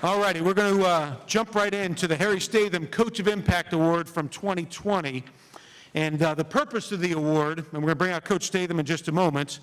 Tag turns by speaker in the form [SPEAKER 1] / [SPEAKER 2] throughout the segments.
[SPEAKER 1] All righty, we're going to jump right into the Harry Statham Coach of Impact Award from 2020. And the purpose of the award, and we're going to bring out Coach Statham in just a moment,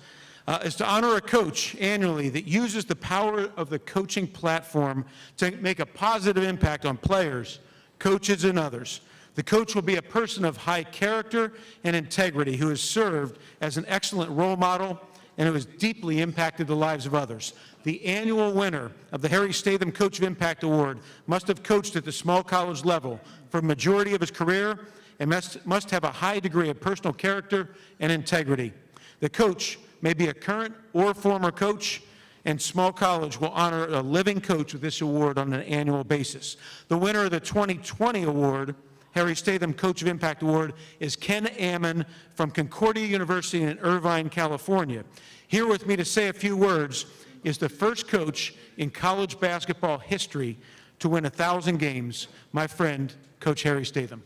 [SPEAKER 1] is to honor a coach annually that uses the power of the coaching platform to make a positive impact on players, coaches, and others. The coach will be a person of high character and integrity who has served as an excellent role model and who has deeply impacted the lives of others. The annual winner of the Harry Statham Coach of Impact Award must have coached at the small college level for a majority of his career and must have a high degree of personal character and integrity. The coach may be a current or former coach, and small college will honor a living coach with this award on an annual basis. The winner of the 2020 award, Harry Statham Coach of Impact Award, is Ken Ammann from Concordia University in Irvine, California. Here with me to say a few words is the first coach in college basketball history to win 1,000 games, my friend, Coach Harry Statham.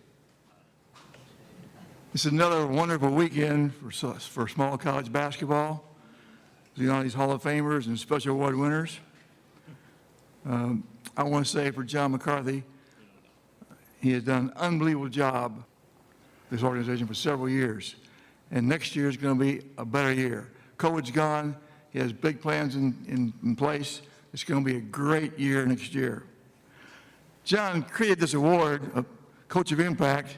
[SPEAKER 2] It's another wonderful weekend for small college basketball. You know, these Hall of Famers and special award winners. I want to say for John McCarthy, he has done an unbelievable job with this organization for several years. And next year is going to be a better year. COVID's gone. He has big plans in place. It's going to be a great year next year. John created this award, Coach of Impact,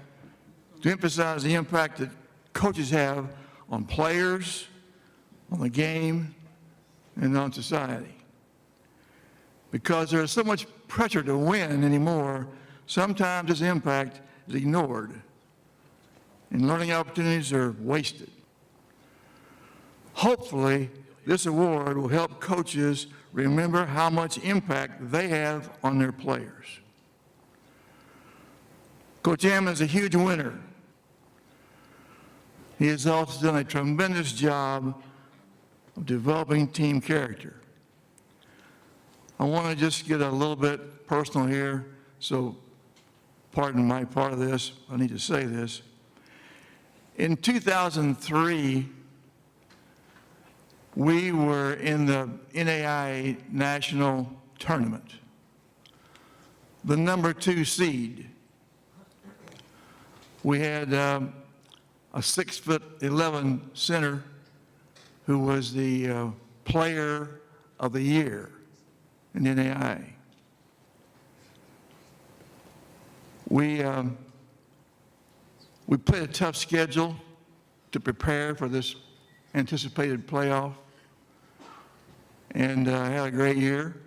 [SPEAKER 2] to emphasize the impact that coaches have on players, on the game, and on society. Because there's so much pressure to win anymore, sometimes this impact is ignored, and learning opportunities are wasted. Hopefully, this award will help coaches remember how much impact they have on their players. Coach Ammann is a huge winner. He has also done a tremendous job of developing team character. I want to just get a little bit personal here, so pardon my part of this, I need to say this. In 2003, we were in the NAIA National Tournament, the #2 seed. We had a 6'11" center who was the player of the year in NAIA. We played a tough schedule to prepare for this anticipated playoff, and had a great year.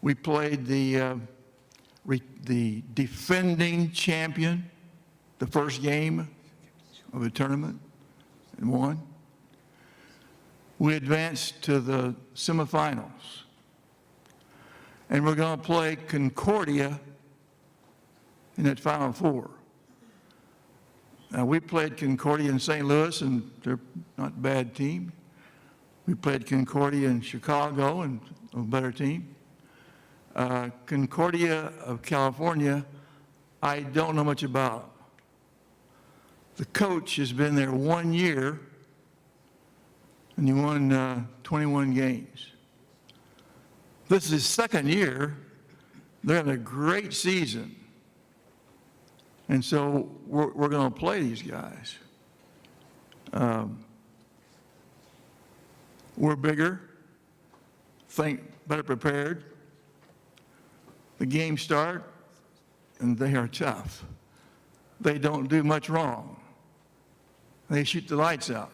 [SPEAKER 2] We played the defending champion the first game of the tournament and won. We advanced to the semifinals, and we're going to play Concordia in that Final Four. Now, we played Concordia in St. Louis, and they're not a bad team. We played Concordia in Chicago, and a better team. Concordia of California, I don't know much about. The coach has been there 1 year, and he won 21 games. This is his second year. They're having a great season. And so we're going to play these guys. We're bigger, better prepared. The games start, and they are tough. They don't do much wrong. They shoot the lights out.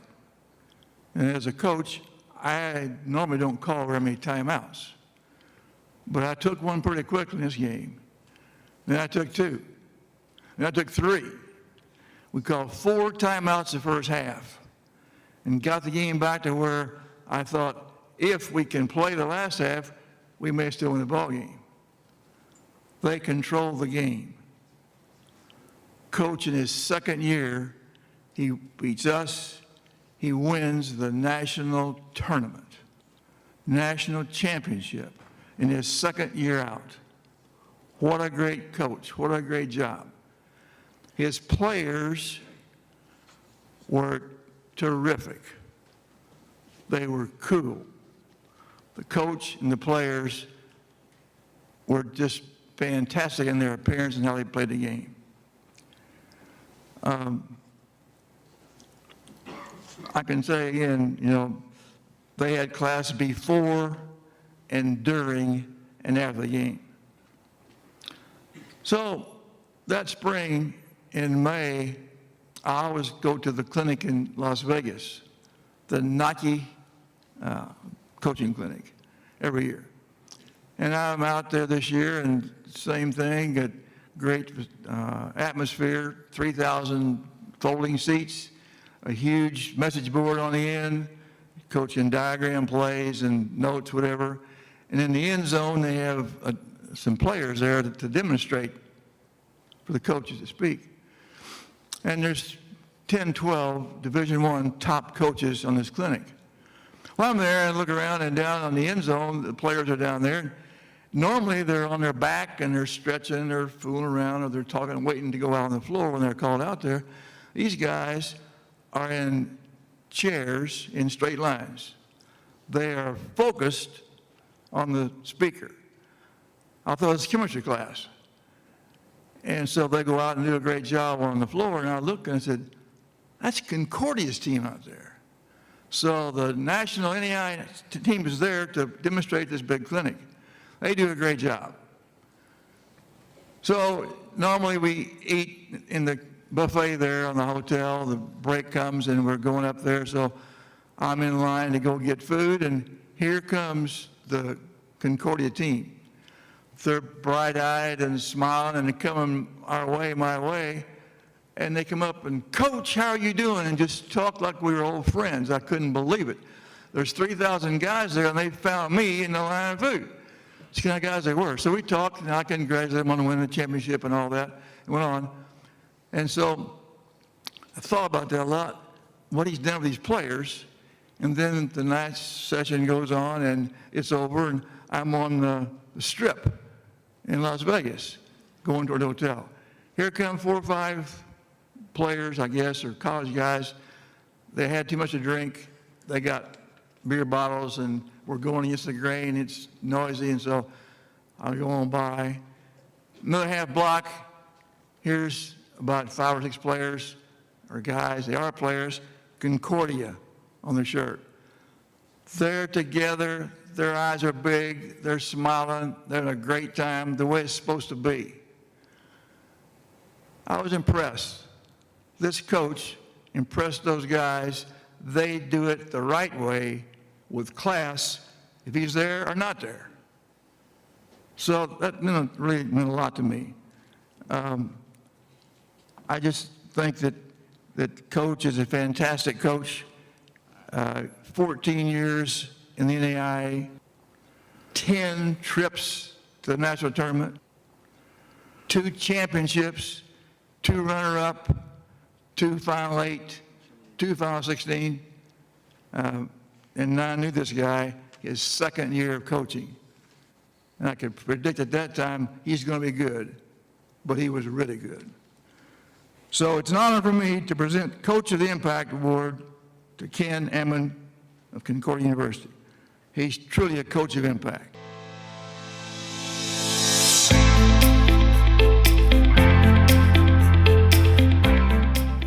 [SPEAKER 2] And as a coach, I normally don't call very many timeouts. But I took one pretty quickly in this game. Then I took 2. Then I took 3. We called 4 timeouts the first half and got the game back to where I thought if we can play the last half, we may still win the ball game. They control the game. Coach in his second year, he beats us. He wins the national tournament, national championship in his second year out. What a great coach. What a great job. His players were terrific. They were cool. The coach and the players were just fantastic in their appearance and how they played the game. I can say again, they had class before and during and after the game. So that spring in May, I always go to the clinic in Las Vegas, the Nike coaching clinic, every year. And I'm out there this year, and same thing, got great atmosphere, 3,000 folding seats, a huge message board on the end, coaching diagram plays and notes, whatever. And in the end zone, they have some players there to demonstrate for the coaches to speak. And there's 10, 12 Division I top coaches on this clinic. Well, I'm there and look around, and down on the end zone, the players are down there. Normally, they're on their back and they're stretching, they're fooling around, or they're talking, waiting to go out on the floor when they're called out there. These guys are in chairs in straight lines. They are focused on the speaker. I thought it was chemistry class. And so they go out and do a great job on the floor, and I looked and I said, that's Concordia's team out there. So the national NAI team is there to demonstrate this big clinic. They do a great job. So normally we eat in the buffet there on the hotel. The break comes and we're going up there. So I'm in line to go get food, and here comes the Concordia team. They're bright-eyed and smiling, and they're coming our way, my way. And they come up and, Coach, how are you doing? And just talk like we were old friends. I couldn't believe it. There's 3,000 guys there, and they found me in the line of food. It's the kind of guys they were. So we talked, and I congratulated them on winning the championship and all that. It went on. And so I thought about that a lot, what he's done with these players. And then the night session goes on, and it's over, and I'm on the strip in Las Vegas going toward the hotel. Here come 4 or 5 players, I guess, or college guys. They had too much to drink. They got beer bottles, and we're going against the grain. It's noisy, and so I go on by. Another half block, here's about 5 or 6 players, or guys, they are players, Concordia on their shirt. They're together, their eyes are big, they're smiling, they're having a great time, the way it's supposed to be. I was impressed. This coach impressed those guys. They do it the right way with class, if he's there or not there. So that really meant a lot to me. I just think that Coach is a fantastic coach. 14 years in the NAIA, 10 trips to the national tournament, 2 championships, 2 runner-up, 2 Final 8, 2 Final 16. And I knew this guy, his second year of coaching. And I could predict at that time he's going to be good, but he was really good. So it's an honor for me to present Coach of the Impact Award to Ken Ammann of Concordia University. He's truly a coach of impact.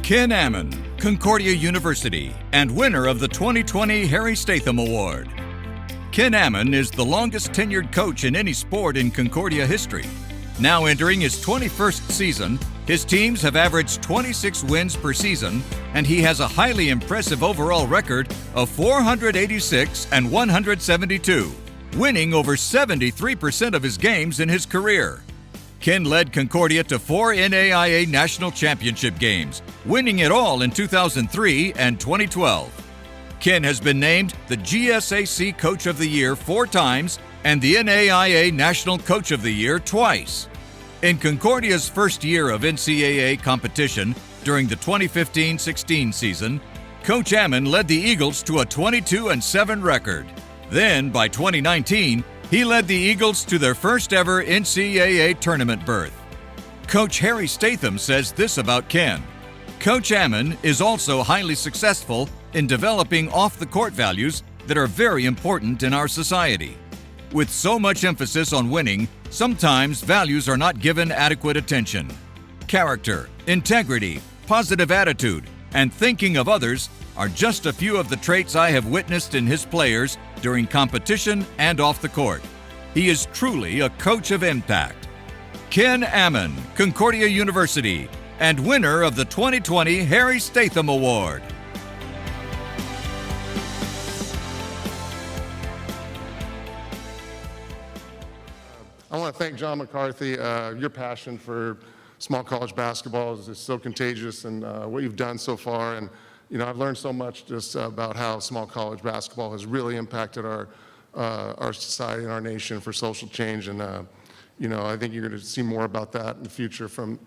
[SPEAKER 3] Ken Ammann, Concordia University, and winner of the 2020 Harry Statham Award. Ken Ammann is the longest tenured coach in any sport in Concordia history. Now entering his 21st season, his teams have averaged 26 wins per season, and he has a highly impressive overall record of 486 and 172, winning over 73% of his games in his career. Ken led Concordia to 4 NAIA National Championship games, winning it all in 2003 and 2012. Ken has been named the GSAC Coach of the Year 4 times and the NAIA National Coach of the Year twice. In Concordia's first year of NCAA competition during the 2015-16 season, Coach Ammann led the Eagles to a 22-7 record. Then, by 2019, he led the Eagles to their first ever NCAA tournament berth. Coach Harry Statham says this about Ken. Coach Ammann is also highly successful in developing off-the-court values that are very important in our society. With so much emphasis on winning, sometimes values are not given adequate attention. Character, integrity, positive attitude, and thinking of others are just a few of the traits I have witnessed in his players during competition and off the court. He is truly a coach of impact. Ken Ammann, Concordia University, and winner of the 2020 Harry Statham Award.
[SPEAKER 4] I want to thank John McCarthy. Your passion for small college basketball is so contagious, and what you've done so far. And I've learned so much just about how small college basketball has really impacted our society and our nation for social change. And I think you're going to see more about that in the future from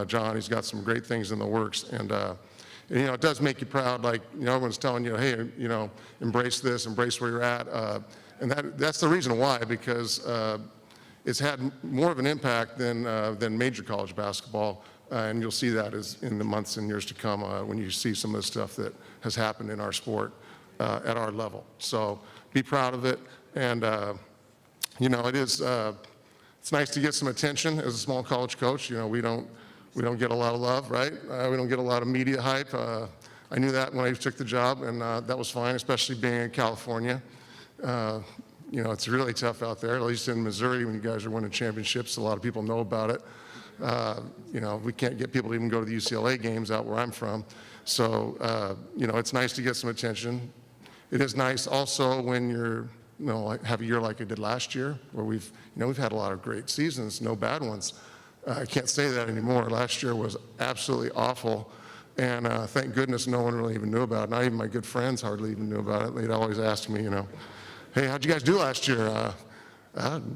[SPEAKER 4] John. He's got some great things in the works, and it does make you proud. Like everyone's telling you, hey, embrace this, embrace where you're at, and that's the reason why, because it's had more of an impact than major college basketball, and you'll see that in the months and years to come when you see some of the stuff that has happened in our sport at our level. So be proud of it, and it's nice to get some attention as a small college coach. We don't get a lot of love, right? We don't get a lot of media hype. I knew that when I took the job, and that was fine, especially being in California. It's really tough out there, at least in Missouri when you guys are winning championships. A lot of people know about it. We can't get people to even go to the UCLA games out where I'm from. So, it's nice to get some attention. It is nice also when you're, have a year like I did last year, where we've had a lot of great seasons, no bad ones. I can't say that anymore. Last year was absolutely awful. And thank goodness no one really even knew about it. Not even my good friends hardly even knew about it. They'd always ask me, hey, how'd you guys do last year?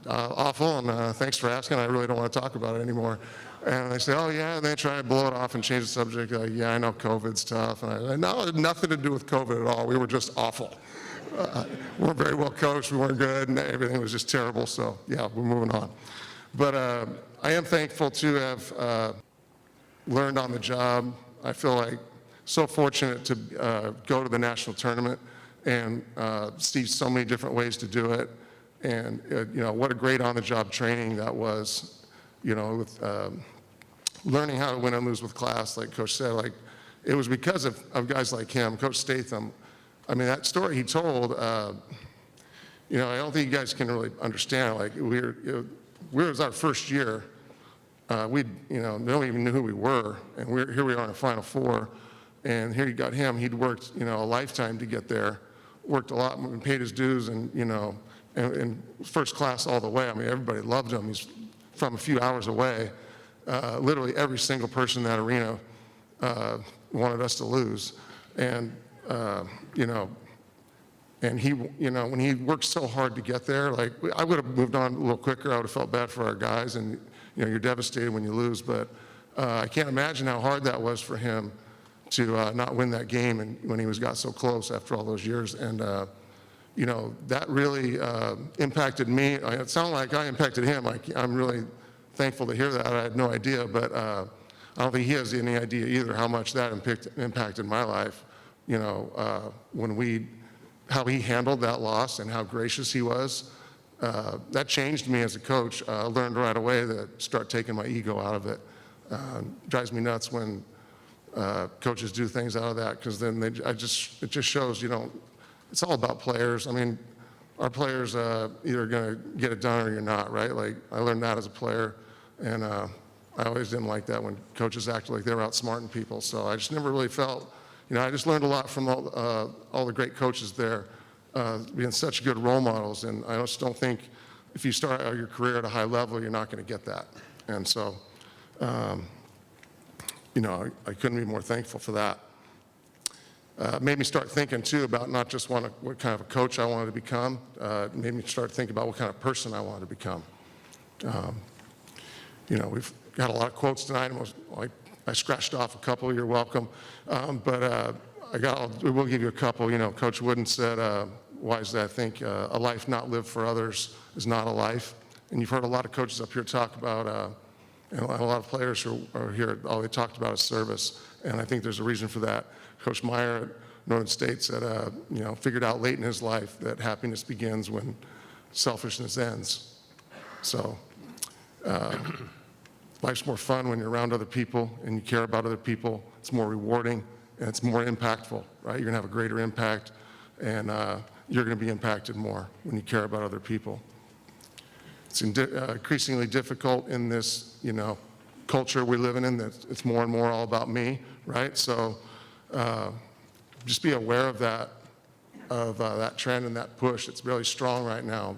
[SPEAKER 4] Awful, and thanks for asking. I really don't want to talk about it anymore. And they say, oh yeah, and they try to blow it off and change the subject. Yeah, I know COVID's tough. And no, it had nothing to do with COVID at all. We were just awful. We weren't very well coached, we weren't good, and everything was just terrible. So yeah, we're moving on. But I am thankful to have learned on the job. I feel like so fortunate to go to the national tournament and see so many different ways to do it. And what a great on-the-job training that was, with learning how to win and lose with class, like Coach said. Like, it was because of guys like him, Coach Statham. I mean, that story he told, I don't think you guys can really understand. Like, it was our first year. No one even knew who we were, and here we are in the Final Four. And here you got him. He'd worked, a lifetime to get there. Worked a lot and paid his dues, and first class all the way. I mean, everybody loved him. He's from a few hours away. Literally every single person in that arena wanted us to lose. And, and he, when he worked so hard to get there, like, I would have moved on a little quicker. I would have felt bad for our guys, and, you're devastated when you lose. But I can't imagine how hard that was for him to not win that game, and when he got so close after all those years. And that really impacted me. It sounded like I impacted him. I'm really thankful to hear that. I had no idea, but I don't think he has any idea either how much that impacted my life. How he handled that loss and how gracious he was. That changed me as a coach. I learned right away to start taking my ego out of it. Drives me nuts when coaches do things out of that, because then it just shows it's all about players. I mean, our players either going to get it done or you're not, right? Like, I learned that as a player, and I always didn't like that when coaches acted like they were outsmarting people. So I just never really felt, I just learned a lot from all the great coaches there, being such good role models. And I just don't think if you start out your career at a high level, you're not going to get that. And so, I couldn't be more thankful for that. Made me start thinking too about not just what kind of a coach I wanted to become. Made me start thinking about what kind of person I wanted to become. We've got a lot of quotes tonight. I scratched off a couple. You're welcome. But we'll give you a couple. Coach Wooden said, wisely, I think, a life not lived for others is not a life. And you've heard a lot of coaches up here talk about, and a lot of players who are here, all they talked about is service. And I think there's a reason for that. Coach Meyer at Northern State said, figured out late in his life that happiness begins when selfishness ends. So life's more fun when you're around other people and you care about other people. It's more rewarding and it's more impactful, right? You're gonna have a greater impact, and you're gonna be impacted more when you care about other people. It's increasingly difficult in this, culture we live in that it's more and more all about me, right? So just be aware of that trend and that push. It's really strong right now.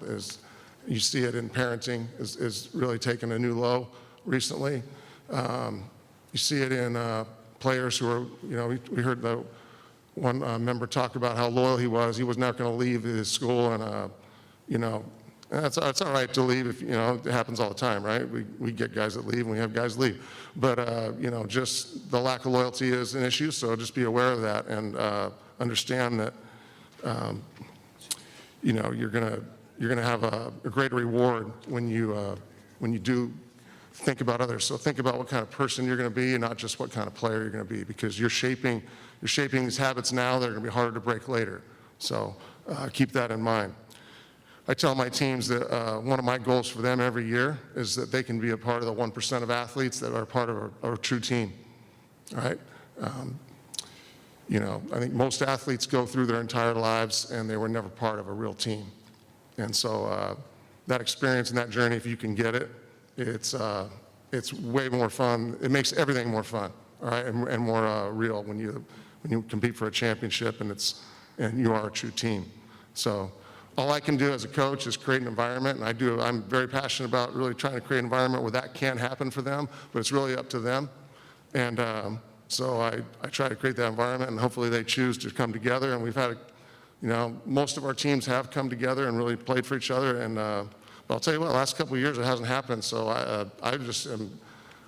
[SPEAKER 4] You see it in parenting is really taking a new low recently. You see it in players who are, we heard the one member talk about how loyal he was. He was not going to leave his school, and it's all right to leave if, it happens all the time, right? We get guys that leave and we have guys leave. But, just the lack of loyalty is an issue, so just be aware of that and understand that, you're gonna have a greater reward when you do think about others. So think about what kind of person you're gonna be and not just what kind of player you're gonna be, because you're shaping these habits now that are gonna be harder to break later. So keep that in mind. I tell my teams that one of my goals for them every year is that they can be a part of the 1% of athletes that are part of our true team, all right? I think most athletes go through their entire lives and they were never part of a real team. And so that experience and that journey, if you can get it, it's way more fun. It makes everything more fun, all right, and more real when you compete for a championship and you are a true team. So all I can do as a coach is create an environment, and I'm very passionate about really trying to create an environment where that can happen for them, but it's really up to them. And so I try to create that environment, and hopefully they choose to come together. And we've had, most of our teams have come together and really played for each other. And but I'll tell you what, the last couple of years it hasn't happened. So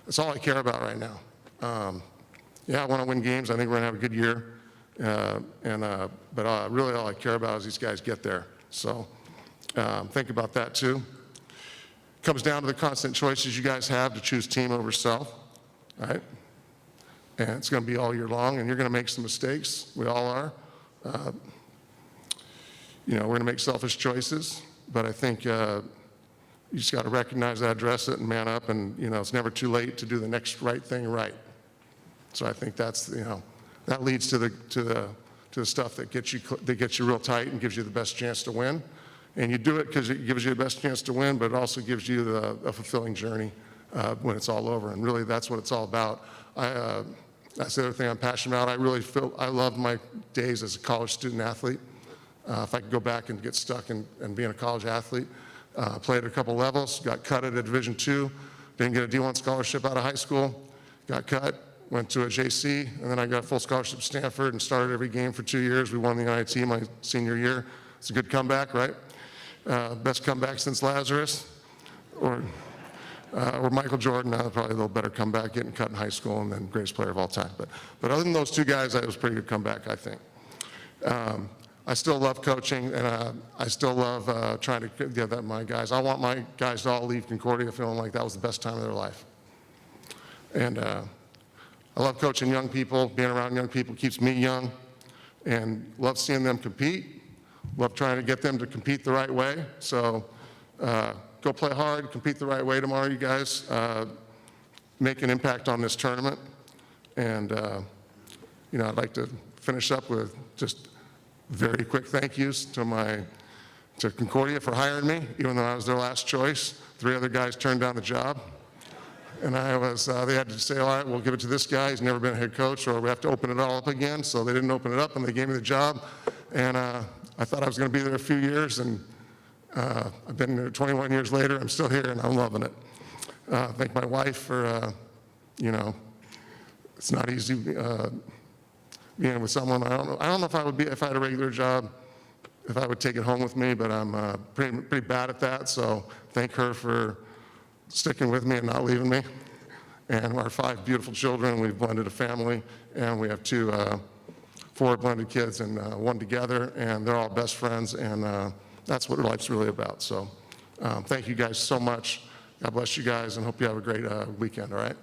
[SPEAKER 4] it's all I care about right now. I want to win games. I think we're gonna have a good year. But really all I care about is these guys get there. So think about that too. Comes down to the constant choices you guys have to choose team over self, right? And it's going to be all year long, and you're going to make some mistakes. We all are. We're going to make selfish choices, but I think you just got to recognize that, address it, and man up. And it's never too late to do the next right thing right. So I think that's that leads to the stuff that gets you real tight and gives you the best chance to win. And you do it because it gives you the best chance to win, but it also gives you a fulfilling journey when it's all over. And really, that's what it's all about. That's the other thing I'm passionate about. I love my days as a college student athlete. If I could go back and get stuck and being a college athlete, played at a couple levels, got cut at a Division II, didn't get a D1 scholarship out of high school, got cut, went to a JC, and then I got a full scholarship at Stanford and started every game for 2 years. We won the NIT my senior year. It's a good comeback, right? Best comeback since Lazarus, or Michael Jordan. Probably a little better comeback, getting cut in high school and then greatest player of all time. But other than those two guys, it was a pretty good comeback, I think. I still love coaching, and I still love trying to get that my guys. I want my guys to all leave Concordia feeling like that was the best time of their life. And I love coaching young people. Being around young people keeps me young, and love seeing them compete. Love trying to get them to compete the right way. So go play hard, compete the right way tomorrow, you guys. Make an impact on this tournament. And I'd like to finish up with just very quick thank yous to Concordia for hiring me, even though I was their last choice. 3 other guys turned down the job. And they had to say, all right, we'll give it to this guy. He's never been a head coach, or we have to open it all up again. So they didn't open it up, and they gave me the job. And I thought I was going to be there a few years, and I've been there 21 years later. I'm still here, and I'm loving it. Thank my wife for, it's not easy being with someone. I don't know if I would be, if I had a regular job, if I would take it home with me, but I'm pretty bad at that. So thank her for sticking with me and not leaving me. And our 5 beautiful children, we've blended a family, and we have 4 blended kids and 1 together, and they're all best friends, and that's what life's really about. So thank you guys so much. God bless you guys, and hope you have a great weekend, all right?